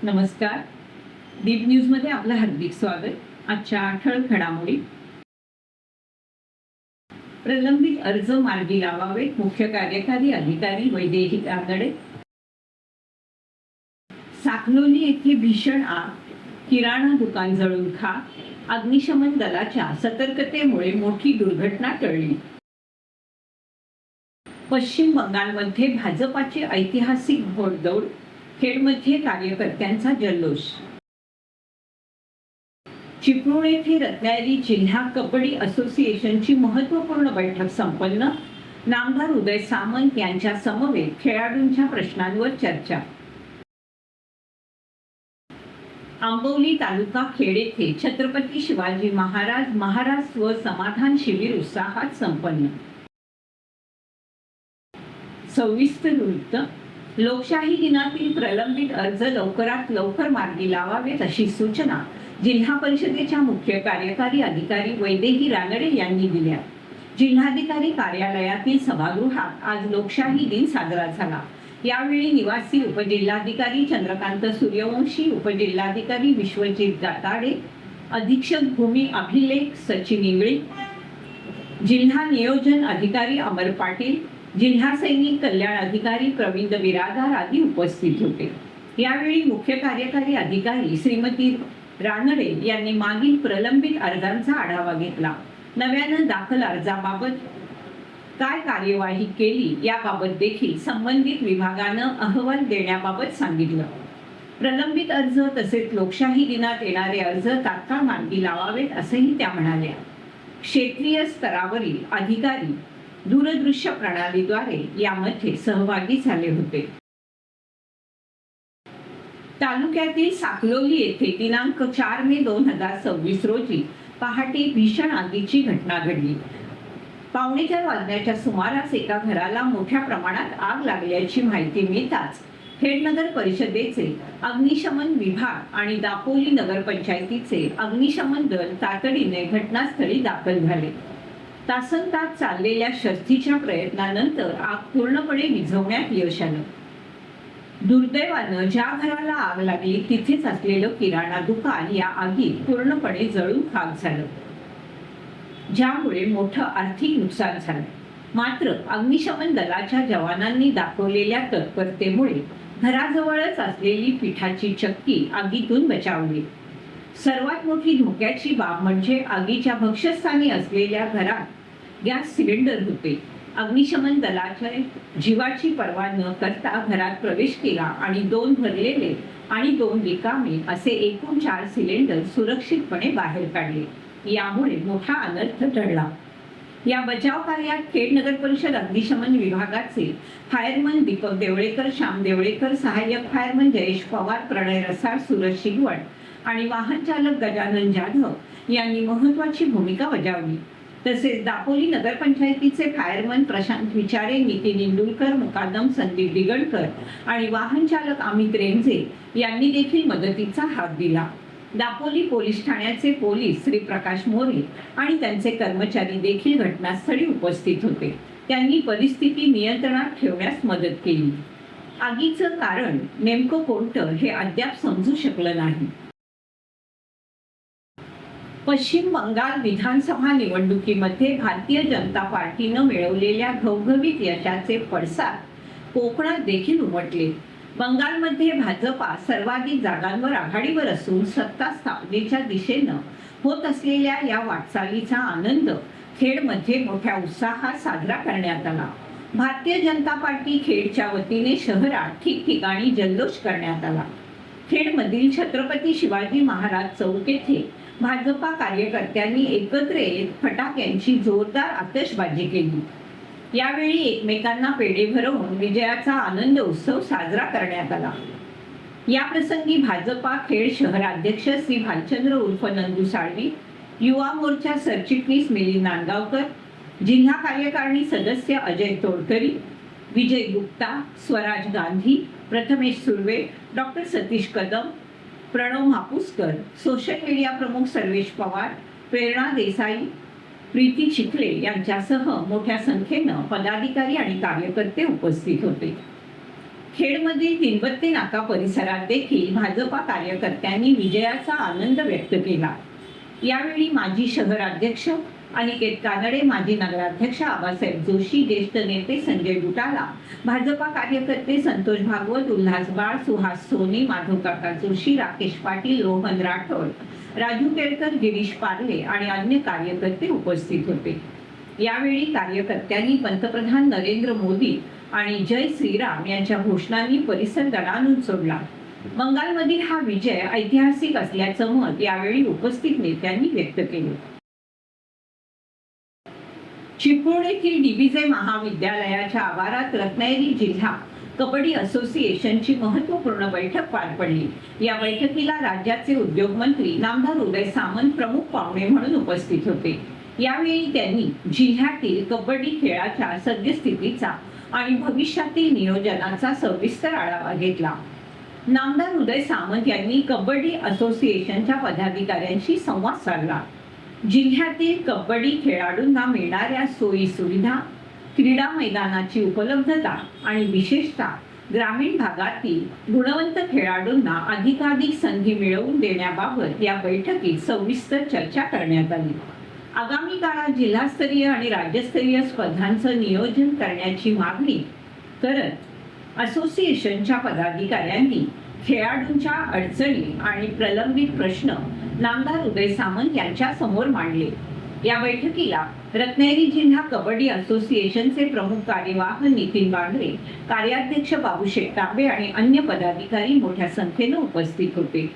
नमस्कार. दीप न्यूजमध्ये आपलं हार्दिक स्वागत. आजच्या ठळक घडामोडी. प्रलंबित अर्ज मार्गी लावावेत, मुख्य कार्यकारी अधिकारी वैदेही रानडे. साखलोली येथे भीषण आग, किराणा दुकान जळून खाक. अग्निशमन दलाच्या सतर्कतेमुळे मोठी दुर्घटना टळली. पश्चिम बंगालमध्ये भाजपाची ऐतिहासिक घोडदौड, खेडमध्ये कार्यकर्त्यांचा जल्लोष. चिपळूण येथे रत्नागिरी जिल्हा कबड्डी असोसिएशनची महत्त्वपूर्ण बैठक संपन्न. नामदार उदय सामंत यांच्या समवेत खेळाडूंच्या प्रश्नांवर चर्चा. आंबवली तालुका खेड येथे छत्रपती शिवाजी महाराज स्वसमाधान शिबिर उत्साहात संपन्न. सविस्तर वृत्त. लोकशाही दिनातील प्रलंबित अर्ज लवकरात लवकर मार्गी लावावेत अशी सूचना जिल्हा परिषदेच्या मुख्य कार्यकारी अधिकारी वैदेही रानडे यांनी दिल्या. जिल्हाधिकारी कार्यालयातील सभागृहात आज लोकशाही दिन साजरा झाला. यावेळी निवासी उपजिल्हाधिकारी चंद्रकांत सूर्यवंशी, उपजिल्हाधिकारी विश्वजित दाताडे, अधीक्षक भूमी अभिलेख सचिन इंगळे, जिल्हा नियोजन अधिकारी अमर पाटील, जिल्हा सैनिक कल्याण अधिकारी प्रवीण बिरादार आदी उपस्थित होते. यावेळी मुख्य कार्यकारी अधिकारी श्रीमती रानडे यांनी मागील प्रलंबित अर्जांचा आढावा घेतला. नव्यानं दाखल अर्जाबाबत काय कार्यवाही केली याबाबत देखील संबंधित विभागानं अहवाल देण्याबाबत सांगितलं. प्रलंबित अर्ज तसेच लोकशाही दिनात येणारे अर्ज तात्काळ मार्गी लावावेत असंही त्या म्हणाल्या. क्षेत्रीय स्तरावरील अधिकारी दूरदृश्य प्रणालीद्वारे यामध्ये सहभागी झाले होते. तालुक्यातील साखलोली येथे दिनांक 4 मे 2026 रोजी पहाटे भीषण आगीची घटना घडली. 4:15 वाजण्याच्या सुमारास एका घराला मोठ्या प्रमाणात आग लागल्याची माहिती मिळताच खेड नगर परिषदेचे अग्निशमन विभाग आणि दापोली नगरपंचायतीचे अग्निशमन दल तातडीने घटनास्थळी दाखल झाले. तासनतास चाललेल्या शर्थीच्या प्रयत्नानंतर आग पूर्णपणे विझवण्यात यश आलं. दुर्दैवानं ज्या घराला आग लागली तिथेच असलेलं किराणा दुकान या आगीत पूर्णपणे जळून खाक झालं, ज्यामुळे मोठं आर्थिक नुकसान झालं. मात्र अग्निशमन दलाच्या जवानांनी दाखवलेल्या तत्परतेमुळे घराजवळच असलेली पिठाची चक्की आगीतून बचावली. सर्वात मोठी धोक्याची बाब म्हणजे आगीच्या भक्ष्यस्थानी असलेल्या घरात गॅस सिलेंडर होते. अग्निशमन दलाच्या जीवाची पर्वा न करता घरात प्रवेश केला आणि 2 भरलेले आणि 2 रिकामे असे एकूण 4 सिलेंडर सुरक्षितपणे बाहेर काढले. यामुळे मोठा अनर्थ टळला. या बचाव कार्यात खेड नगर परिषद अग्निशमन विभागाचे फायरमन दीपक देवळेकर, श्याम देवळेकर, सहाय्यक फायरमन जयेश पवार, प्रणय रसाळ, सूरज शिगवण आणि वाहन चालक गजानन जाधव यांनी महत्त्वाची भूमिका बजावली. तसेच दापोली नगरपंचायतीचे फायरमन प्रशांत विचारे, नितीन इंदुलकर, मुकादम संदीप दिगडकर आणि वाहन चालक अमित रेंजे यांनी देखील मदतीचा हात दिला. दापोली पोलीस ठाण्याचे पोलीस श्री प्रकाश मोरे आणि त्यांचे कर्मचारी देखील घटनास्थळी उपस्थित होते. त्यांनी परिस्थिती नियंत्रणात ठेवण्यास मदत केली. आगीचं कारण नेमकं कोणतं हे अद्याप समजू शकलं नाही. पश्चिम बंगाल विधानसभा निवडणुकीमध्ये भारतीय जनता पार्टीनं मिळवलेल्या घवघवीत यशाचे पडसाद कोकणात देखील उमटले. बंगालमध्ये भाजपा सर्वाधिक जागांवर आघाडीवर असून सत्ता स्थापनेच्या दिशेनं होत असलेल्या या वाटचालीचा आनंद खेडमध्ये मोठ्या उत्साहात साजरा करण्यात आला. भारतीय जनता पार्टी खेडच्या वतीने शहरात ठिकठिकाणी जल्लोष करण्यात आला. खेडमधील छत्रपती शिवाजी महाराज चौक येथे भाजपा कार्यकर्त्यांनी एकत्र येत फटाक्यांची जोरदार आतषबाजी केली. यावेळी एकमेकांना पेढे भरवून विजयाचा आनंद उत्सव साजरा करण्यात आला. या प्रसंगी भाजपा खेड शहराध्यक्ष श्री भालचंद्र उर्फ नंदू साळवी, युवा मोर्चा सरचिटणीस मिलिंद नांदगावकर, जिल्हा कार्यकारिणी सदस्य Ajay Todkari, Vijay Gupta, Swaraj Gandhi, Prathamesh Surve, doctor Satish Kadam, Pranav Mapuskar, social media प्रमुख सर्वेश पवार, प्रेरणा देसाई, प्रीती चिखले यांच्यासह मोठ्या संख्येनं पदाधिकारी आणि कार्यकर्ते उपस्थित होते. खेडमधील तीनबत्ती नाका परिसरात देखील भाजपा कार्यकर्त्यांनी विजयाचा आनंद व्यक्त केला। यावेळी माजी शहराध्यक्ष अनिकेत कानडे, माजी नगराध्यक्ष आबासाहेब जोशी, ज्येष्ठ नेते संजय बुटाला, भाजपा कार्यकर्ते संतोष भागवत, उल्हास बाळ, सुहास सोनी, माधव काका जोशी, राकेश पाटील, रोहन राठोड, राजू केळकर, गिरीश पार्ले आणि अन्य कार्यकर्ते उपस्थित होते। यावेळी कार्यकर्त्यांनी पंतप्रधान नरेंद्र मोदी आणि जय श्रीराम यांच्या घोषणांनी परिसर दणाणून सोडला। बंगालमधील हा विजय ऐतिहासिक असल्याचं मत यावेळी उपस्थित नेत्यांनी व्यक्त केले। चिपळूण येथील डीबीजे महाविद्यालयाच्या आवारात रत्नागिरी जिल्हा कबड्डी असोसिएशनची महत्त्वपूर्ण बैठक पार पडली। या बैठकीला राज्याचे उद्योग मंत्री नामदार उदय सामंत प्रमुख पाहुणे म्हणून उपस्थित होते। यावेळी त्यांनी जिल्ह्यातील कबड्डी खेळाच्या सद्यस्थितीचा आणि भविष्यातील नियोजनाचा सविस्तर आढावा घेतला। नामदार उदय सामंत यांनी कबड्डी असोसिएशनच्या पदाधिकाऱ्यांशी संवाद साधला। जिल्ह्यातील कबड्डी खेळाडूंना मिळणाऱ्या सोयी सुविधा, क्रीडा मैदानाची उपलब्धता आणि विशेषतः ग्रामीण भागातील गुणवंत खेळाडूंना अधिकाधिक संधी मिळवून देण्याबाबत या बैठकीत सविस्तर चर्चा करण्यात आली। आगामी काळात जिल्हास्तरीय आणि राज्यस्तरीय स्पर्धांचं नियोजन करण्याची मागणी करत असोसिएशनच्या पदाधिकाऱ्यांनी खेळाडूंच्या अडचणी आणि प्रलंबित प्रश्न नामदार उदय सामंत यांच्या समोर मांडले। या बैठकीला रत्नागिरी जिल्हा कबड्डी असोसिएशनचे प्रमुख कार्यवाह नितीन बांगरे, कार्याध्यक्ष बाबू शेट्टाबे आणि अन्य पदाधिकारी मोठ्या संख्येने उपस्थित होते।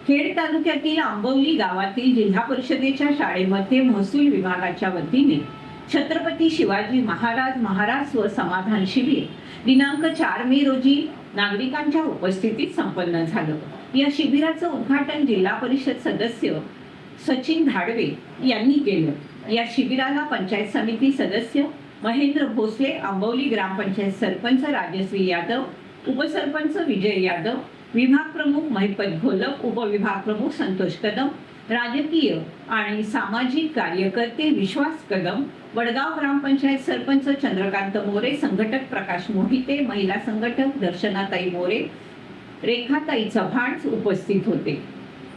खेड तालुक्यातील आंबवली गावातील जिल्हा परिषदेच्या शाळेमध्ये महसूल विभागाच्या वतीने छत्रपती शिवाजी महाराज व समाधान शिबिर दिनांक 4 मे रोजी नागरिकांच्या उपस्थितीत संपन्न झालं। या शिबिराचं उद्घाटन जिल्हा परिषद सदस्य सचिन धाडवे यांनी केलं। या शिबिराला पंचायत समिती सदस्य महेंद्र भोसले, आंबवली ग्रामपंचायत सरपंच राजश्री यादव, उपसरपंच विजय यादव, विभाग प्रमुख महिपत घोलप, उपविभाग प्रमुख संतोष कदम, राजकीय आणि सामाजिक कार्यकर्ते विश्वास कदम, वडगाव ग्रामपंचायत सरपंच चंद्रकांत मोरे, संघटक प्रकाश मोहिते, महिला संघटक दर्शनाताई मोरे, रेखाताई चव्हाण उपस्थित होते।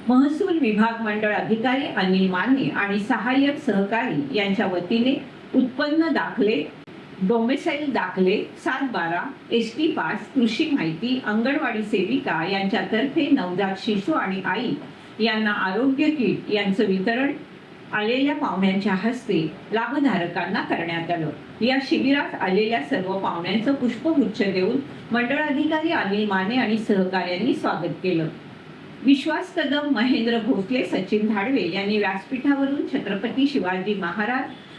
महसूल विभाग मंडळ अधिकारी अनिल माने आणि सहाय्यक सहकारी यांच्या वतीने उत्पन्न दाखले, डोमेसाईल दाखले, 7/12, एसटी पास, कृषी माहिती, अंगणवाडी सेविका यांच्यातर्फे नवजात शिशु आणि आई यांना आरोग्य किट यांचं वितरण आलेल्या पाहुण्यांच्या हस्ते लाभधारकांना करण्यात आलं। या शिबिरात आलेल्या सर्व पाहुण्यांचं पुष्पगुच्छ देऊन मंडळ अधिकारी अनिल माने आणि सहकाऱ्यांनी स्वागत केलं। विश्वास कदम, महेंद्र भोसले, सचिन धाडवे यांनी व्यासपीठावरून छत्रपती शिवाजी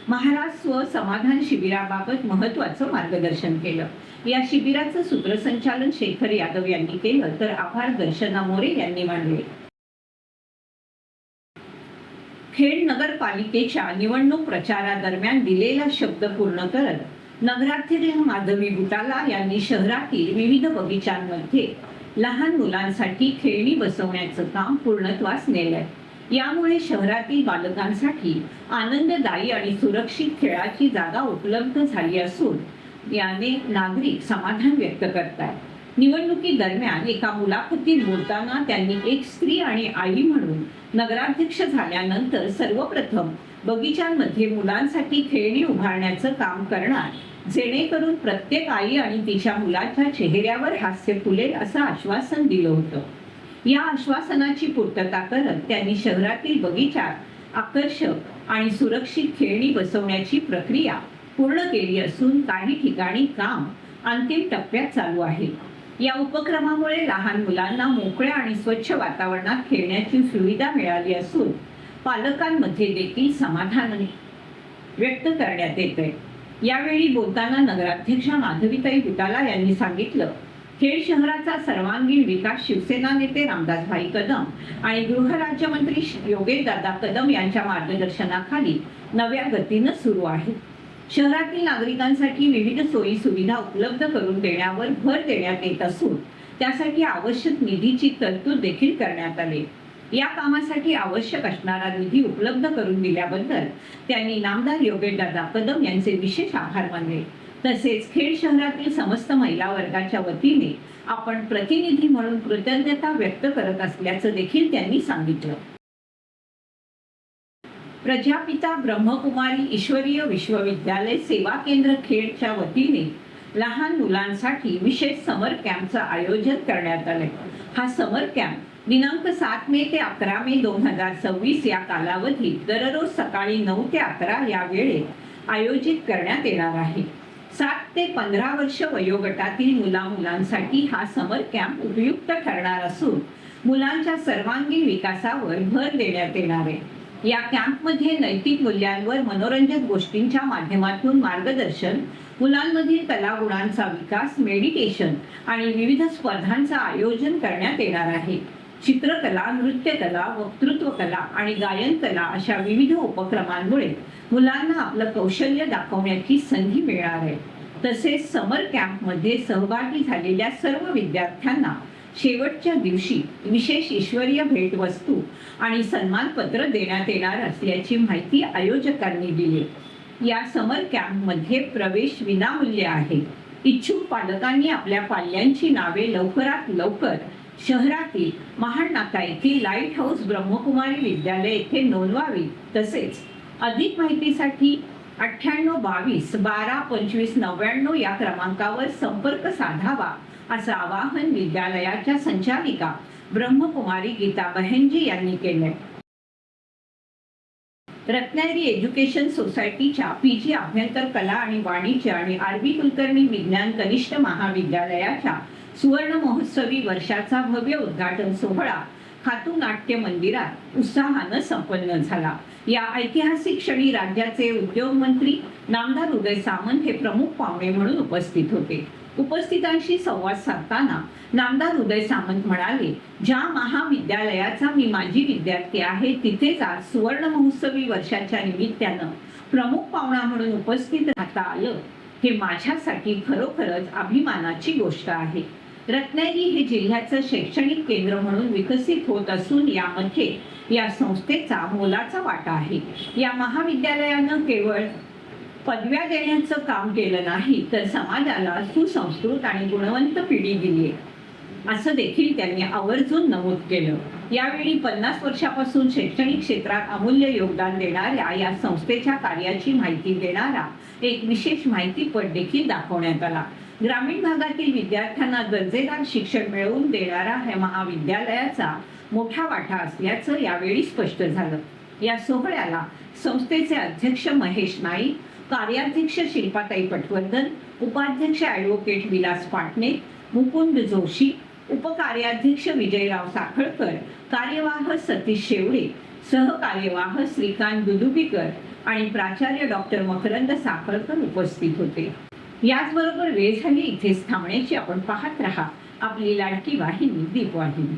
महाराज स्व समाधान शिबिराबाबत महत्त्वाचं मार्गदर्शन केलं। या शिबिराचं सूत्रसंचालन शेखर यादव यांनी केलं, तर आभार दर्शना मोरे यांनी मानले। खेड नगरपालिकेच्या निवडणूक प्रचारादरम्यान दिलेला शब्द पूर्ण करत नगराध्यक्ष माधवी बुटाला यांनी शहरातील विविध बगीचांमध्ये लहान मुलांसाठी खेळणी बसवण्याचं काम पूर्णत्वास नेलंय। यामुळे शहरातील बालकांसाठी आनंददायी आणि सुरक्षित खेळाची जागा उपलब्ध झाली असून याने नागरिक समाधान व्यक्त करतात। निवडणुकी दरम्यान एका मुलाखतीत बोलताना त्यांनी एक स्त्री आणि आई म्हणून नगराध्यक्ष झाल्यानंतर सर्वप्रथम बगीचांमध्ये मुलांसाठी खेळणी उभारण्याचं काम करणार, जेणेकरून प्रत्येक आई आणि तिच्या मुलाच्या चेहऱ्यावर हास्य फुलेल असं आश्वासन दिलं होतं। या आश्वासनाची पूर्तता करत त्यांनी शहरातील बगीचात आकर्षक आणि सुरक्षित खेळणी बसवण्याची प्रक्रिया पूर्ण केली असून काही ठिकाणी काम अंतिम टप्प्यात चालू आहे। या उपक्रमामुळे लहान मुलांना मोकळ्या आणि स्वच्छ वातावरणात खेळण्याची सुविधा मिळाली असून पालकांमध्ये देखील समाधान व्यक्त करण्यात येते। यावेळी बोलताना नगराध्यक्षा माधवीताई बुटाला यांनी सांगितलं, खेड शहराचा सर्वांगीण विकास शिवसेना नेते रामदासभाई कदम आणि गृहराज्यमंत्री योगेशदादा कदम यांच्या मार्गदर्शनाखाली नव्या गतीनं सुरू आहे। शहरातील नागरिकांसाठी विविध सोयी सुविधा उपलब्ध करून देण्यावर भर देण्यात येत असून त्यासाठी आवश्यक निधीची तरतूद देखील करण्यात आली। या कामासाठी आवश्यक असणारा निधी उपलब्ध करून दिल्याबद्दल त्यांनी नामदार योगेशदादा कदम यांचे विशेष आभार मानले। तसेच खेड शहरातील समस्त महिला वर्गाच्या वतीने आपण प्रतिनिधी म्हणून कृतज्ञता व्यक्त करत असल्याचं देखील त्यांनी सांगितलं. प्रजापिता ब्रह्मकुमारी ईश्वरीय विश्वविद्यालय सेवा केंद्र खेडच्या वतीने लहान मुलांसाठी विशेष समर कॅम्पचं आयोजन करण्यात आलंय. हा समर कॅम्प दिनांक 7 मे ते 11 मे 2026 या कालावधीत दररोज सकाळी 9 ते 11 या वेळेत आयोजित करण्यात येणार आहे. 7 ते 15 वर्ष वयोगटातील मुलांसाठी हा समर कॅम्प उपयुक्त ठरणार असून मुलांच्या सर्वांगीण विकासावर भर देण्यात येणार आहे. या कॅम्पमध्ये नैतिक मूल्यांवर मनोरंजक गोष्टींच्या माध्यमातून मार्गदर्शन, मुलांमधील कलागुणांचा विकास, मेडिटेशन आणि विविध स्पर्धांचं आयोजन करण्यात येणार आहे. चित्रकला, नृत्यकला, वक्तृत्वकला आणि गायनकला अशा विविध उपक्रमांमुळे मुलांना आपलं कौशल्य दाखवण्याची संधी मिळणार आहे. तसेच समर कॅम्पमध्ये सहभागी झालेल्या सर्व विद्यार्थ्यांना शेवटच्या दिवशी विशेष ईश्वरीय भेटवस्तू आणि सन्मानपत्र देण्यात येणार असल्याची माहिती आयोजकांनी दिली. या समर कॅम्पमध्ये प्रवेश विनामूल्य आहे. इच्छुक पालकांनी आपल्या पाल्यांची नावे लवकरात लवकर शहरातील महाड नाका येथील लाईट हाऊस ब्रह्मकुमारी विद्यालय येथे नोंदवावी. तसेच अधिक माहितीसाठी 9822 12 25 99 या क्रमांकावर संपर्क साधावा असं आवाहन विद्यालयाच्या संचालिका ब्रह्मकुमारी गीता बहनजी यांनी केलंय. रत्नागिरी एज्युकेशन सोसायटीच्या PG अभ्यंतर कला आणि वाणिज्य आणि RB कुलकर्णी विज्ञान कनिष्ठ महाविद्यालयाच्या सुवर्ण महोत्सवी वर्षाचा भव्य उद्घाटन सोहळा खातू नाट्य मंदिरात उत्साहानं संपन्न झाला. या ऐतिहासिक क्षणी राज्याचे उद्योग मंत्री नामदार उदय सामंत हे प्रमुख पाहुणे म्हणून उपस्थित होते. उपस्थितांशी संवाद साधताना नामदार उदय सामंत म्हणाले, ज्या महाविद्यालयाचा मी माजी विद्यार्थी आहे तिथेच आज सुवर्ण महोत्सवी वर्षाच्या निमित्तानं प्रमुख पाहुणा म्हणून उपस्थित राहता आलं हे माझ्यासाठी खरोखरच अभिमानाची गोष्ट आहे. रत्नागिरी हे जिल्ह्याचं शैक्षणिक केंद्र म्हणून विकसित होत असून यामध्ये या संस्थेचा मोलाचा वाटा आहे. या महाविद्यालयानं केवळ पदव्या देण्याचं काम केलं नाही तर समाजाला सुसंस्कृत आणि गुणवंत पिढी दिली असं देखील त्यांनी आवर्जून नमूद केलं. यावेळी 50 वर्षापासून शैक्षणिक क्षेत्रात अमूल्य योगदान देणाऱ्या या संस्थेच्या कार्याची माहिती देणारा एक विशेष माहितीपट देखील दाखवण्यात आला. ग्रामीण भागातील विद्यार्थ्यांना दर्जेदार शिक्षण मिळवून देणारा ह्या महाविद्यालयाचा मोठा वाटा असल्याचं यावेळी स्पष्ट झालं. या सोहळ्याला संस्थेचे अध्यक्ष महेश नाईक, कार्याध्यक्ष शिल्पाताई पटवर्धन, उपाध्यक्ष ॲडव्होकेट विलास पाटणे, मुकुंद जोशी, उपकार्याध्यक्ष विजयराव साखळकर, कार्यवाह सतीश शेवडे, सहकार्यवाह श्रीकांत दुदुबीकर आणि प्राचार्य डॉक्टर मकरंद साखळकर उपस्थित होते. याचबरोबर वेळ झाली इथेच थांबण्याची. आपण पाहत रहा आपली लाडकी वाहिनी दीपवाहिनी.